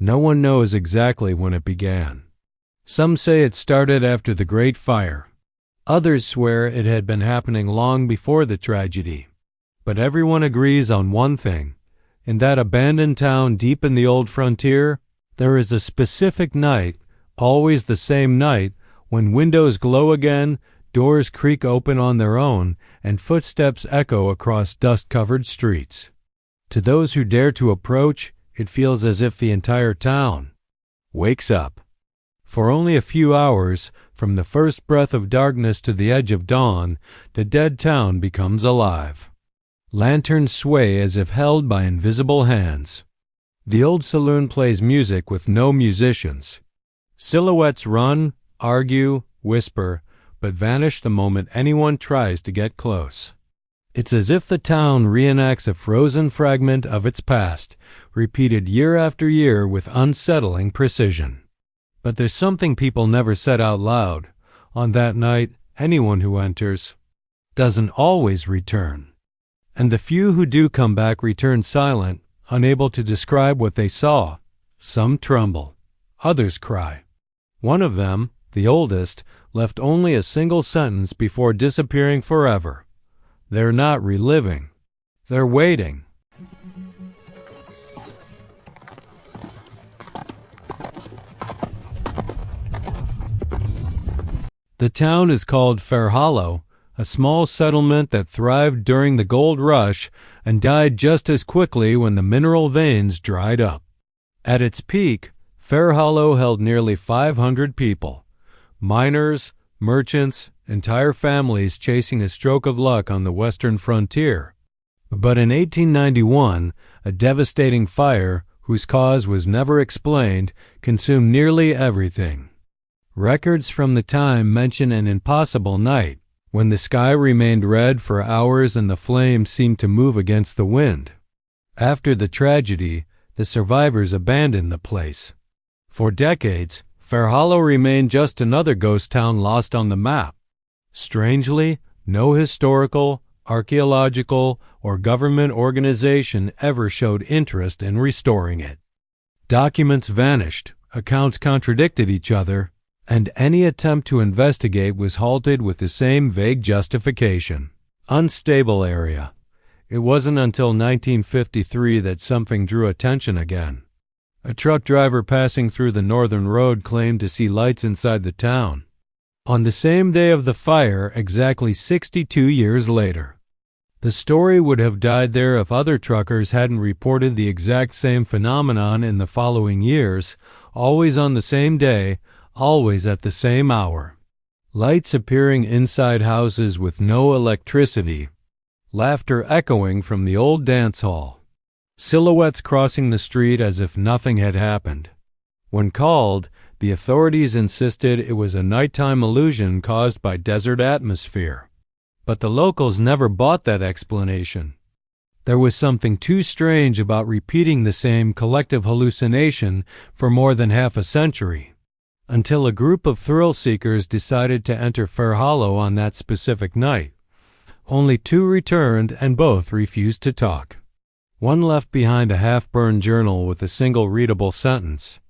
No one knows exactly when it began. Some say it started after the Great Fire. Others swear it had been happening long before the tragedy. But everyone agrees on one thing. In that abandoned town deep in the old frontier, there is a specific night, always the same night, when windows glow again, doors creak open on their own, and footsteps echo across dust-covered streets. To those who dare to approach, it feels as if the entire town wakes up. For only a few hours, from the first breath of darkness to the edge of dawn, the dead town becomes alive. Lanterns sway as if held by invisible hands. The old saloon plays music with no musicians. Silhouettes run, argue, whisper, but vanish the moment anyone tries to get close. It's as if the town reenacts a frozen fragment of its past, repeated year after year with unsettling precision. But there's something people never said out loud. On that night, anyone who enters doesn't always return. And the few who do come back return silent, unable to describe what they saw. Some tremble. Others cry. One of them, the oldest, left only a single sentence before disappearing forever. They're not reliving. They're waiting. The town is called Fairhollow, a small settlement that thrived during the gold rush and died just as quickly when the mineral veins dried up. At its peak, Fairhollow held nearly 500 people. Miners, merchants, entire families chasing a stroke of luck on the western frontier. But in 1891, a devastating fire, whose cause was never explained, consumed nearly everything. Records from the time mention an impossible night, when the sky remained red for hours and the flames seemed to move against the wind. After the tragedy, the survivors abandoned the place. For decades, Fairhollow remained just another ghost town lost on the map. Strangely, no historical, archaeological, or government organization ever showed interest in restoring it. Documents vanished, accounts contradicted each other, and any attempt to investigate was halted with the same vague justification. Unstable area. It wasn't until 1953 that something drew attention again. A truck driver passing through the northern road claimed to see lights inside the town. On the same day of the fire, exactly 62 years later. The story would have died there if other truckers hadn't reported the exact same phenomenon in the following years, always on the same day, always at the same hour. Lights appearing inside houses with no electricity. Laughter echoing from the old dance hall. Silhouettes crossing the street as if nothing had happened. When called, the authorities insisted it was a nighttime illusion caused by desert atmosphere. But the locals never bought that explanation. There was something too strange about repeating the same collective hallucination for more than half a century, until a group of thrill-seekers decided to enter Fairhollow on that specific night. Only 2 returned and both refused to talk. One left behind a half-burned journal with a single readable sentence.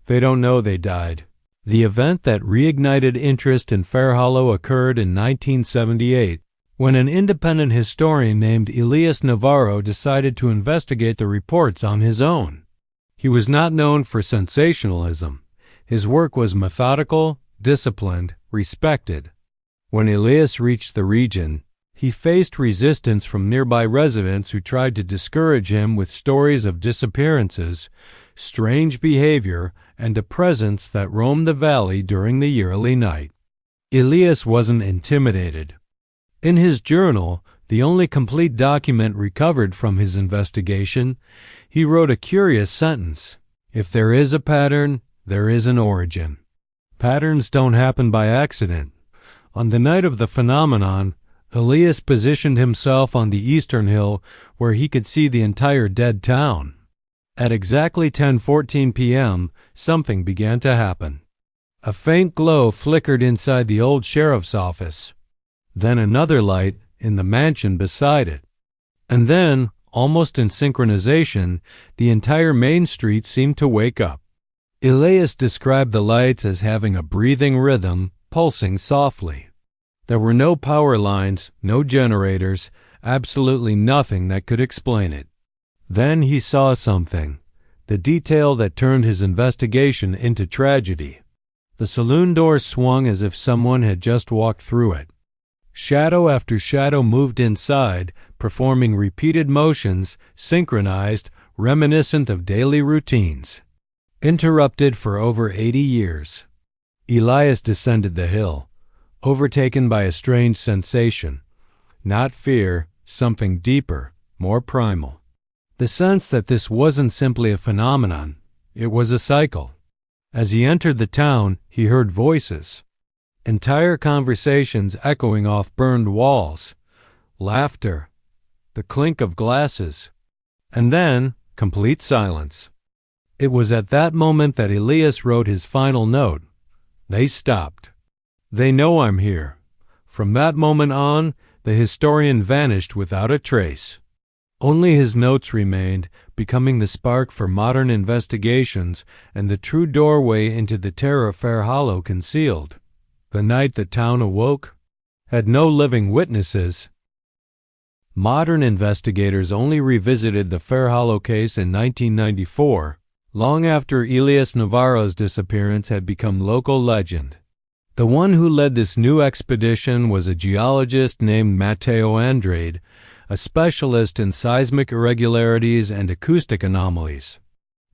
They don't know they died. The event that reignited interest in Fairhollow occurred in 1978, when an independent historian named Elias Navarro decided to investigate the reports on his own. He was not known for sensationalism. His work was methodical, disciplined, respected. When Elias reached the region, he faced resistance from nearby residents who tried to discourage him with stories of disappearances, strange behavior, and a presence that roamed the valley during the yearly night. Elias wasn't intimidated. In his journal, the only complete document recovered from his investigation, he wrote a curious sentence: "If there is a pattern, there is an origin." Patterns don't happen by accident. On the night of the phenomenon, Elias positioned himself on the eastern hill where he could see the entire dead town. At exactly 10:14 p.m., something began to happen. A faint glow flickered inside the old sheriff's office. Then another light in the mansion beside it. And then, almost in synchronization, the entire main street seemed to wake up. Elias described the lights as having a breathing rhythm, pulsing softly. There were no power lines, no generators, absolutely nothing that could explain it. Then he saw something, the detail that turned his investigation into tragedy. The saloon door swung as if someone had just walked through it. Shadow after shadow moved inside, performing repeated motions, synchronized, reminiscent of daily routines. Interrupted for over 80 years. Elias descended the hill, overtaken by a strange sensation. Not fear, something deeper, more primal. The sense that this wasn't simply a phenomenon, it was a cycle. As he entered the town, he heard voices. Entire conversations echoing off burned walls. Laughter. The clink of glasses. And then, complete silence. It was at that moment that Elias wrote his final note. They stopped. They know I'm here. From that moment on, the historian vanished without a trace. Only his notes remained, becoming the spark for modern investigations and the true doorway into the terror Fairhollow concealed. The night the town awoke had no living witnesses. Modern investigators only revisited the Fairhollow case in 1994, long after Elias Navarro's disappearance had become local legend. The one who led this new expedition was a geologist named Matteo Andrade, a specialist in seismic irregularities and acoustic anomalies.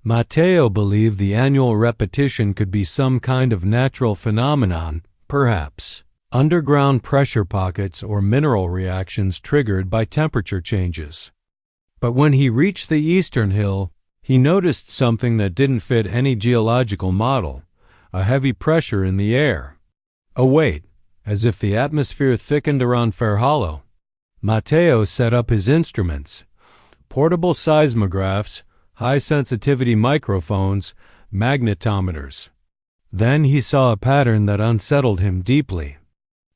Matteo believed the annual repetition could be some kind of natural phenomenon, perhaps underground pressure pockets or mineral reactions triggered by temperature changes. But when he reached the eastern hill, he noticed something that didn't fit any geological model, a heavy pressure in the air. A weight, as if the atmosphere thickened around Fairhollow. Matteo set up his instruments, portable seismographs, high-sensitivity microphones, magnetometers. Then he saw a pattern that unsettled him deeply.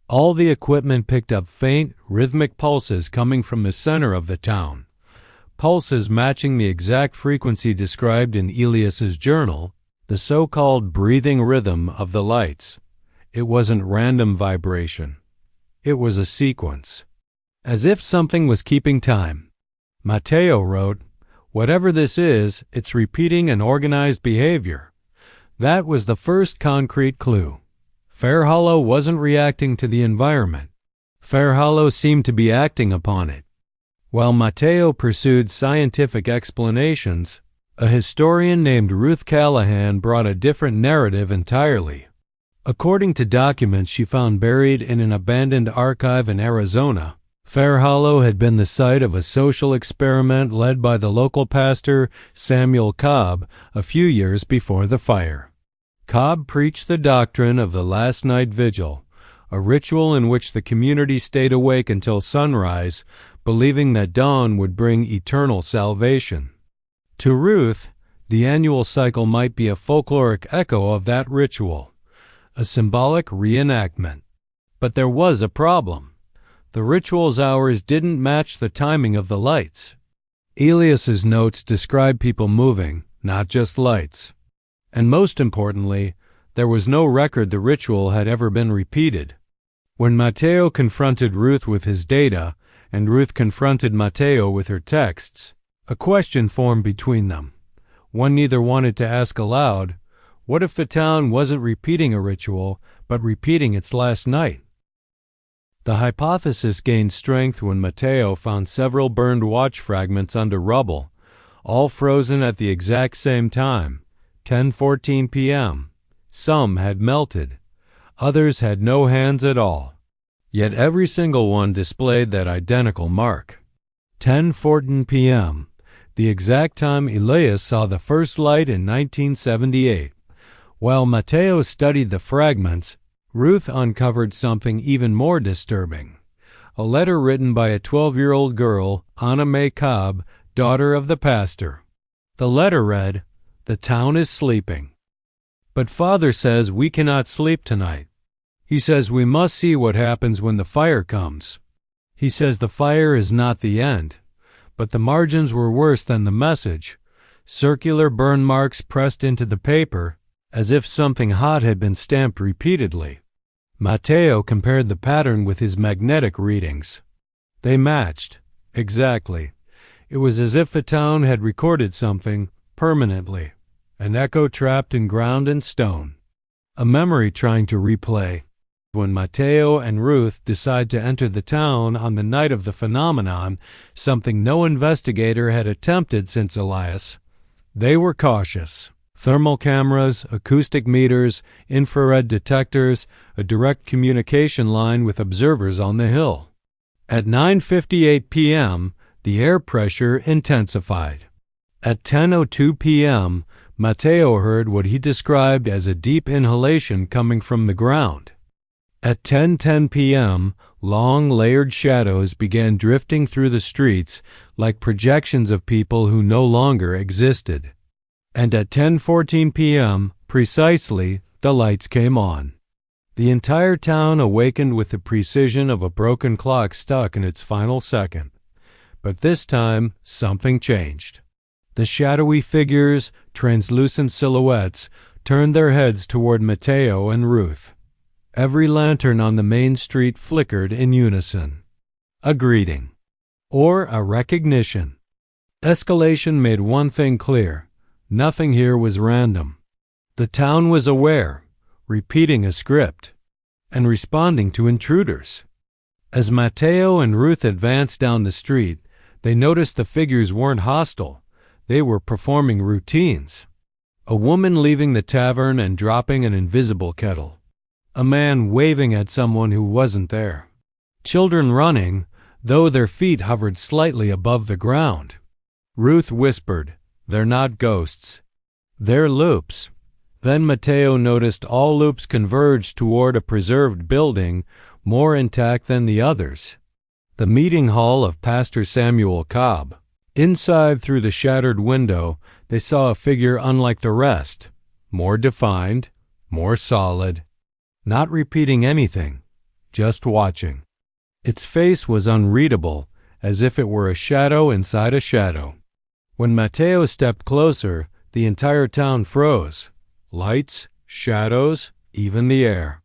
All the equipment picked up faint, rhythmic pulses coming from the center of the town, pulses matching the exact frequency described in Elias's journal, the so-called breathing rhythm of the lights. It wasn't random vibration. It was a sequence. As if something was keeping time. Matteo wrote, "Whatever this is, it's repeating an organized behavior." That was the first concrete clue. Fairhollow wasn't reacting to the environment. Fairhollow seemed to be acting upon it. While Matteo pursued scientific explanations, a historian named Ruth Callahan brought a different narrative entirely. According to documents she found buried in an abandoned archive in Arizona, Fairhollow had been the site of a social experiment led by the local pastor Samuel Cobb a few years before the fire. Cobb preached the doctrine of the last night vigil, a ritual in which the community stayed awake until sunrise, believing that dawn would bring eternal salvation. To Ruth, the annual cycle might be a folkloric echo of that ritual, a symbolic reenactment. But there was a problem. The ritual's hours didn't match the timing of the lights. Elias's notes describe people moving, not just lights. And most importantly, there was no record the ritual had ever been repeated. When Matteo confronted Ruth with his data, and Ruth confronted Matteo with her texts, a question formed between them. One neither wanted to ask aloud, what if the town wasn't repeating a ritual, but repeating its last night? The hypothesis gained strength when Matteo found several burned watch fragments under rubble, all frozen at the exact same time, 10:14 p.m. Some had melted. Others had no hands at all. Yet every single one displayed that identical mark. 10:14 p.m., the exact time Elias saw the first light in 1978. While Matteo studied the fragments, Ruth uncovered something even more disturbing. A letter written by a 12-year-old girl, Anna Mae Cobb, daughter of the pastor. The letter read, "The town is sleeping. But Father says we cannot sleep tonight. He says we must see what happens when the fire comes. He says the fire is not the end, but the margins were worse than the message. Circular burn marks pressed into the paper, as if something hot had been stamped repeatedly. Matteo compared the pattern with his magnetic readings. They matched, exactly. It was as if the town had recorded something permanently, an echo trapped in ground and stone, a memory trying to replay. When Matteo and Ruth decide to enter the town on the night of the phenomenon, something no investigator had attempted since Elias, they were cautious. Thermal cameras, acoustic meters, infrared detectors, a direct communication line with observers on the hill. At 9:58 p.m., the air pressure intensified. At 10:02 p.m., Matteo heard what he described as a deep inhalation coming from the ground. At 10:10 p.m., long layered shadows began drifting through the streets like projections of people who no longer existed. And at 10:14 p.m., precisely, the lights came on. The entire town awakened with the precision of a broken clock stuck in its final second. But this time, something changed. The shadowy figures, translucent silhouettes, turned their heads toward Matteo and Ruth. Every lantern on the main street flickered in unison. A greeting. Or a recognition. Escalation made one thing clear. Nothing here was random. The town was aware, repeating a script, and responding to intruders. As Matteo and Ruth advanced down the street, they noticed the figures weren't hostile. They were performing routines. A woman leaving the tavern and dropping an invisible kettle. A man waving at someone who wasn't there. Children running, though their feet hovered slightly above the ground. Ruth whispered, "They're not ghosts. They're loops." Then Matteo noticed all loops converged toward a preserved building, more intact than the others. The meeting hall of Pastor Samuel Cobb. Inside, through the shattered window, they saw a figure unlike the rest, more defined, more solid, not repeating anything, just watching. Its face was unreadable, as if it were a shadow inside a shadow. When Matteo stepped closer, the entire town froze. Lights, shadows, even the air.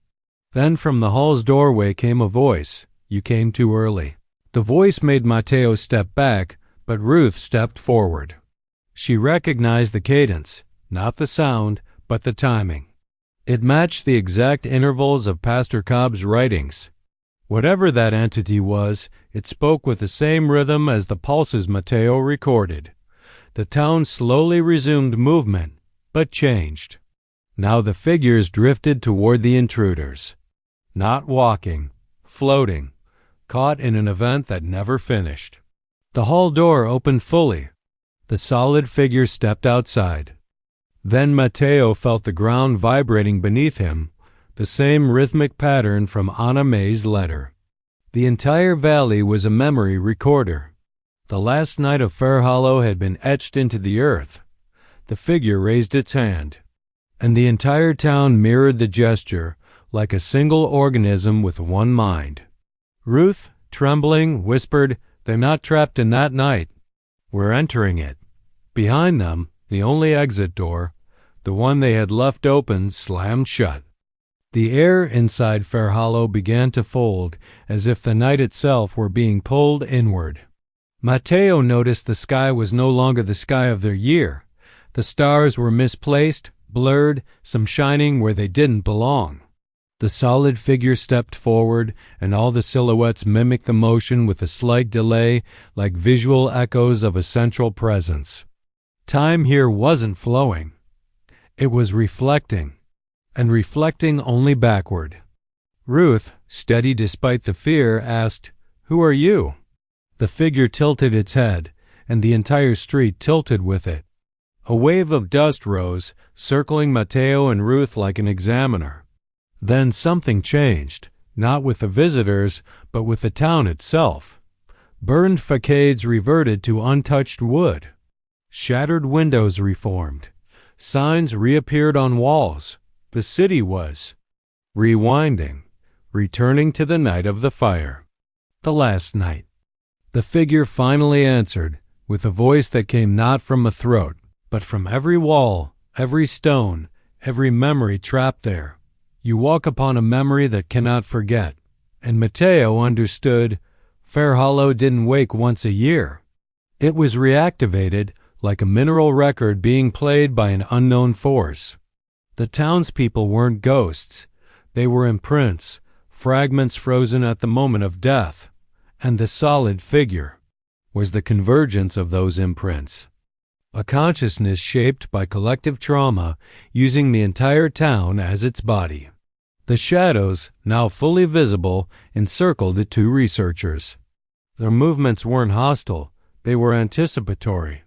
Then from the hall's doorway came a voice. "You came too early." The voice made Matteo step back, but Ruth stepped forward. She recognized the cadence, not the sound, but the timing. It matched the exact intervals of Pastor Cobb's writings. Whatever that entity was, it spoke with the same rhythm as the pulses Matteo recorded. The town slowly resumed movement, but changed. Now the figures drifted toward the intruders. Not walking, floating, caught in an event that never finished. The hall door opened fully. The solid figure stepped outside. Then Matteo felt the ground vibrating beneath him, the same rhythmic pattern from Anna May's letter. The entire valley was a memory recorder. The last night of Fairhollow had been etched into the earth. The figure raised its hand, and the entire town mirrored the gesture, like a single organism with one mind. Ruth, trembling, whispered, "They're not trapped in that night. We're entering it." Behind them, the only exit door, the one they had left open, slammed shut. The air inside Fairhollow began to fold, as if the night itself were being pulled inward. Matteo noticed the sky was no longer the sky of their year. The stars were misplaced, blurred, some shining where they didn't belong. The solid figure stepped forward, and all the silhouettes mimicked the motion with a slight delay, like visual echoes of a central presence. Time here wasn't flowing. It was reflecting, and reflecting only backward. Ruth, steady despite the fear, asked, "Who are you?" The figure tilted its head, and the entire street tilted with it. A wave of dust rose, circling Matteo and Ruth like an examiner. Then something changed, not with the visitors, but with the town itself. Burned facades reverted to untouched wood. Shattered windows reformed. Signs reappeared on walls. The city was rewinding, returning to the night of the fire. The last night. The figure finally answered, with a voice that came not from a throat, but from every wall, every stone, every memory trapped there. You walk upon a memory that cannot forget. And Matteo understood Fairhollow didn't wake once a year. It was reactivated like a mineral record being played by an unknown force. The townspeople weren't ghosts. They were imprints, fragments frozen at the moment of death. And the solid figure was the convergence of those imprints. A consciousness shaped by collective trauma, using the entire town as its body. The shadows, now fully visible, encircled the two researchers. Their movements weren't hostile, they were anticipatory.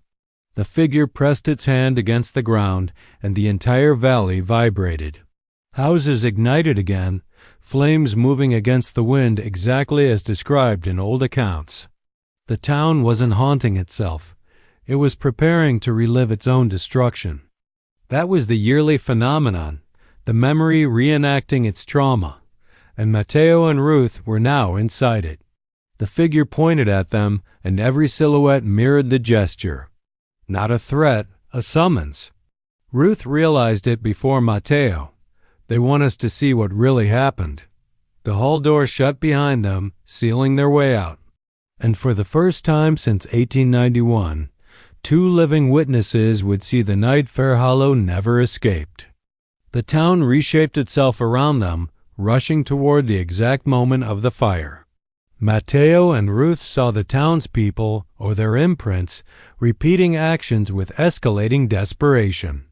The figure pressed its hand against the ground, and the entire valley vibrated. Houses ignited again, flames moving against the wind exactly as described in old accounts. The town wasn't haunting itself. It was preparing to relive its own destruction. That was the yearly phenomenon, the memory reenacting its trauma, and Matteo and Ruth were now inside it. The figure pointed at them, and every silhouette mirrored the gesture. Not a threat, a summons. Ruth realized it before Matteo. They want us to see what really happened. The hall door shut behind them, sealing their way out. And for the first time since 1891, two living witnesses would see the night Fairhollow never escaped. The town reshaped itself around them, rushing toward the exact moment of the fire. Matteo and Ruth saw the townspeople, or their imprints, repeating actions with escalating desperation.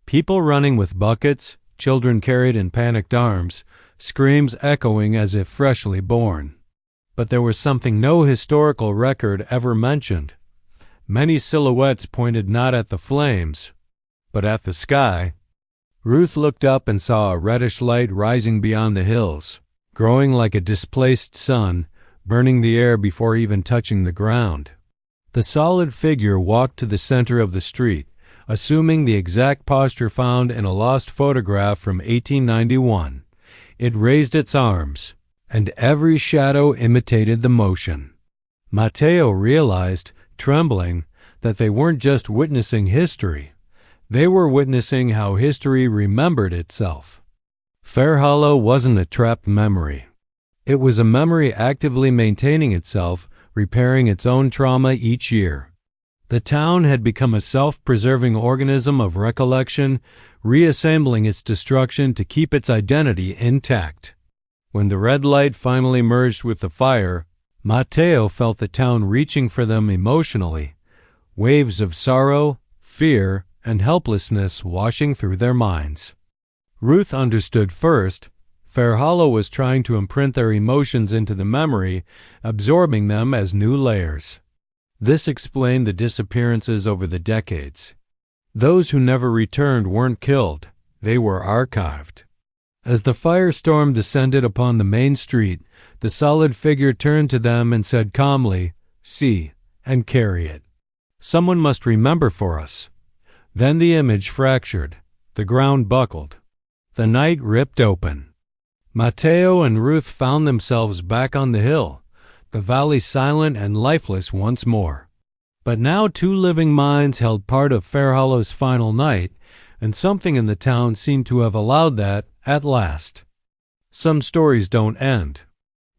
People running with buckets, children carried in panicked arms, screams echoing as if freshly born. But there was something no historical record ever mentioned. Many silhouettes pointed not at the flames, but at the sky. Ruth looked up and saw a reddish light rising beyond the hills, growing like a displaced sun, burning the air before even touching the ground. The solid figure walked to the center of the street, assuming the exact posture found in a lost photograph from 1891. It raised its arms, and every shadow imitated the motion. Matteo realized, trembling, that they weren't just witnessing history. They were witnessing how history remembered itself. Fairhollow wasn't a trapped memory. It was a memory actively maintaining itself, repairing its own trauma each year. The town had become a self-preserving organism of recollection, reassembling its destruction to keep its identity intact. When the red light finally merged with the fire, Matteo felt the town reaching for them emotionally, waves of sorrow, fear, and helplessness washing through their minds. Ruth understood first. Fairhollow was trying to imprint their emotions into the memory, absorbing them as new layers. This explained the disappearances over the decades. Those who never returned weren't killed, they were archived. As the firestorm descended upon the main street, the solid figure turned to them and said calmly, "See, and carry it. Someone must remember for us." Then the image fractured. The ground buckled. The night ripped open. Matteo and Ruth found themselves back on the hill, the valley silent and lifeless once more. But now two living minds held part of Fairhollow's final night, and something in the town seemed to have allowed that at last. Some stories don't end.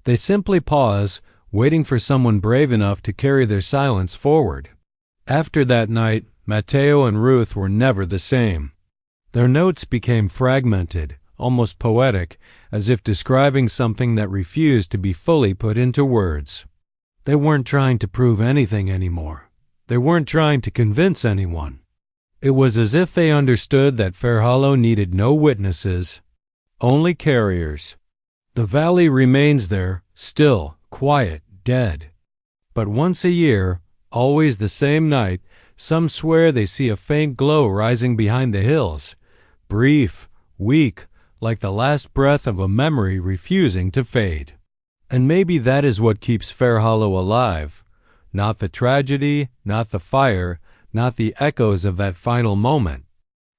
They simply pause, waiting for someone brave enough to carry their silence forward. After that night, Matteo and Ruth were never the same. Their notes became fragmented, almost poetic, as if describing something that refused to be fully put into words. They weren't trying to prove anything anymore. They weren't trying to convince anyone. It was as if they understood that Fairhollow needed no witnesses, only carriers. The valley remains there, still, quiet, dead. But once a year, always the same night, some swear they see a faint glow rising behind the hills, brief, weak, like the last breath of a memory refusing to fade. And maybe that is what keeps Fairhollow alive. Not the tragedy, not the fire, not the echoes of that final moment,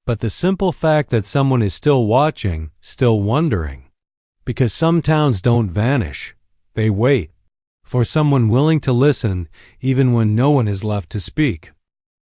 but the simple fact that someone is still watching, still wondering. Because some towns don't vanish. They wait. for someone willing to listen even when no one is left to speak.